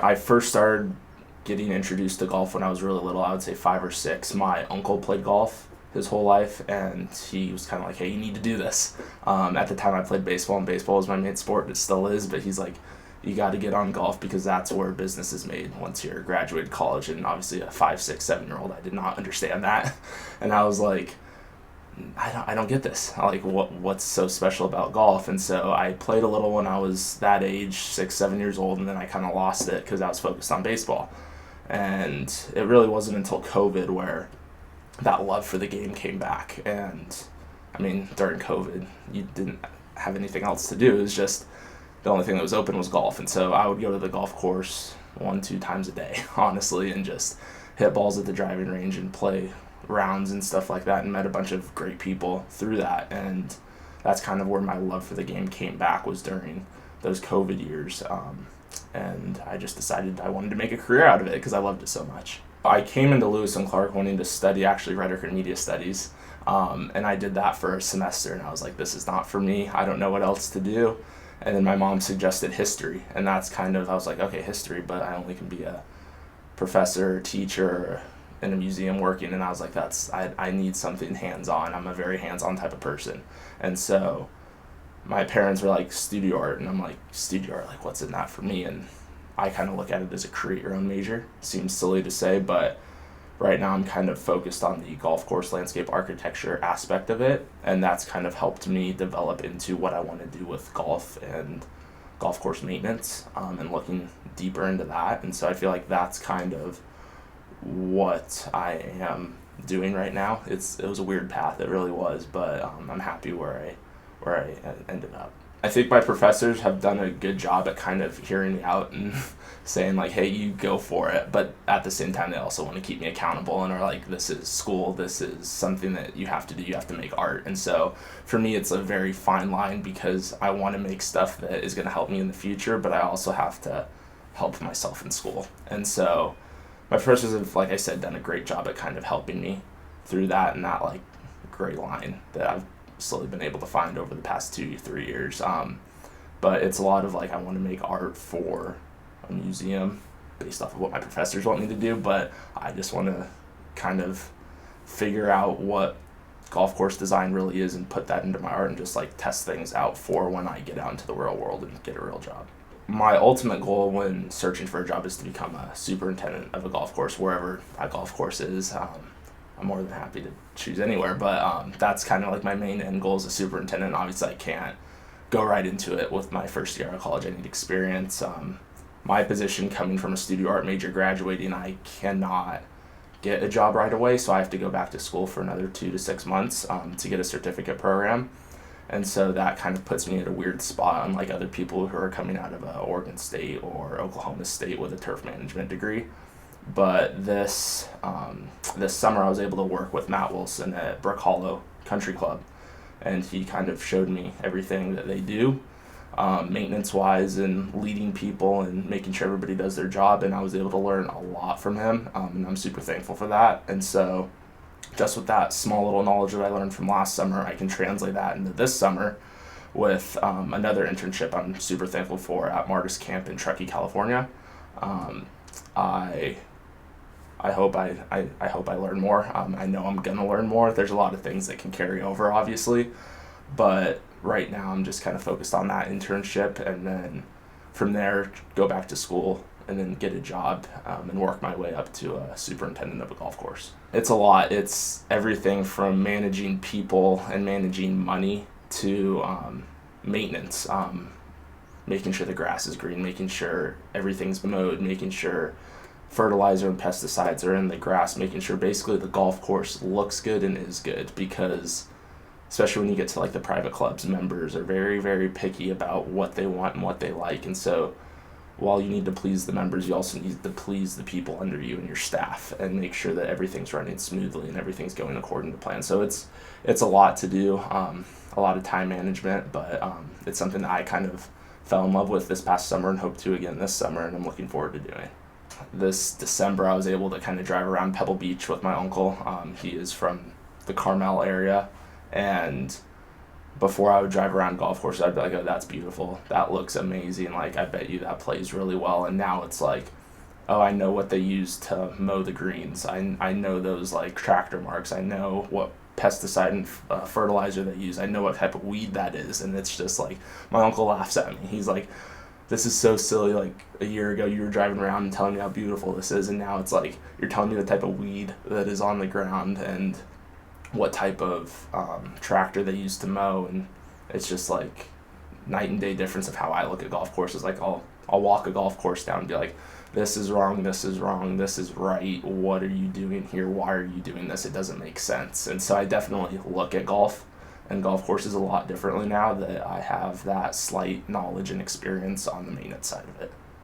I first started getting introduced to golf when I was really little. I would say 5 or 6. My uncle played golf his whole life, and he was kind of like, "Hey, you need to do this." At the time, I played baseball, and baseball was my main sport. It still is, but he's like, "You got to get on golf because that's where business is made once you're graduated college." And obviously, a 5, 6, 7-year-old, I did not understand that, and I was like, I don't get this. Like, what's so special about golf? And so I played a little when I was that age, 6, 7 years old, and then I kind of lost it because I was focused on baseball. And it really wasn't until COVID where that love for the game came back. And I mean, during COVID, you didn't have anything else to do. It was just the only thing that was open was golf. And so I would go to the golf course 1, 2 times a day, honestly, and just hit balls at the driving range and play rounds and stuff like that, and met a bunch of great people through that. And that's kind of where my love for the game came back, was during those COVID years. And I just decided I wanted to make a career out of it because I loved it so much. I came into Lewis and Clark wanting to study actually Rhetoric Media Studies, and I did that for a semester, and I was like, this is not for me. I don't know what else to do. And then my mom suggested history, and that's kind of, I was like, okay, history, but I only can be a professor, teacher in a museum working. And I was like, I need something hands-on. I'm a very hands-on type of person. And so my parents were like, studio art, and I'm like, studio art, like, what's in that for me? And I kind of look at it as a create your own major. Seems silly to say, but right now I'm kind of focused on the golf course landscape architecture aspect of it, and that's kind of helped me develop into what I want to do with golf and golf course maintenance, and looking deeper into that. And so I feel like that's kind of what I am doing right now. It was a weird path, it really was, but I'm happy where I ended up. I think my professors have done a good job at kind of hearing me out and saying like, hey, you go for it, but at the same time they also want to keep me accountable and are like, this is school, this is something that you have to do, you have to make art. And so for me it's a very fine line, because I want to make stuff that is going to help me in the future, but I also have to help myself in school. And so my professors have, like I said, done a great job at kind of helping me through that, and that like gray line that I've slowly been able to find over the past 2 3 years. But it's a lot of like, I want to make art for a museum based off of what my professors want me to do, but I just want to kind of figure out what golf course design really is and put that into my art and just like test things out for when I get out into the real world and get a real job. My ultimate goal when searching for a job is to become a superintendent of a golf course, wherever that golf course is. I'm more than happy to choose anywhere, but that's kind of like my main end goal as a superintendent. Obviously, I can't go right into it with my first year of college. I need experience. My position, coming from a studio art major, graduating, I cannot get a job right away, so I have to go back to school for another 2 to 6 months to get a certificate program. And so that kind of puts me in a weird spot, unlike other people who are coming out of Oregon State or Oklahoma State with a turf management degree. But this summer I was able to work with Matt Wilson at Brook Hollow Country Club, and he kind of showed me everything that they do, maintenance-wise and leading people and making sure everybody does their job, and I was able to learn a lot from him, and I'm super thankful for that. And so just with that small little knowledge that I learned from last summer, I can translate that into this summer with another internship I'm super thankful for at Martis Camp in Truckee, California. I I hope I hope I learn more. I know I'm gonna learn more. There's a lot of things that can carry over, obviously, but right now I'm just kind of focused on that internship, and then from there go back to school and then get a job, and work my way up to a superintendent of a golf course. It's a lot. It's everything from managing people and managing money to maintenance, making sure the grass is green, making sure everything's mowed, making sure fertilizer and pesticides are in the grass, making sure basically the golf course looks good and is good, because especially when you get to like the private clubs, members are very, very picky about what they want and what they like. And so while you need to please the members, you also need to please the people under you and your staff and make sure that everything's running smoothly and everything's going according to plan. So it's a lot to do, a lot of time management, but it's something that I kind of fell in love with this past summer and hope to again this summer, and I'm looking forward to doing. This December I was able to kind of drive around Pebble Beach with my uncle. He is from the Carmel area, and before I would drive around golf courses, I'd be like, oh, that's beautiful. That looks amazing. Like, I bet you that plays really well. And now it's like, oh, I know what they use to mow the greens. I know those like tractor marks. I know what pesticide and fertilizer they use. I know what type of weed that is. And it's just like, my uncle laughs at me. He's like, this is so silly. Like, a year ago, you were driving around and telling me how beautiful this is. And now it's like, you're telling me the type of weed that is on the ground and what type of tractor they use to mow. And it's just like night and day difference of how I look at golf courses. Like, I'll walk a golf course down and be like, this is wrong, this is wrong, this is right. What are you doing here? Why are you doing this? It doesn't make sense. And so I definitely look at golf and golf courses a lot differently now that I have that slight knowledge and experience on the maintenance side of it.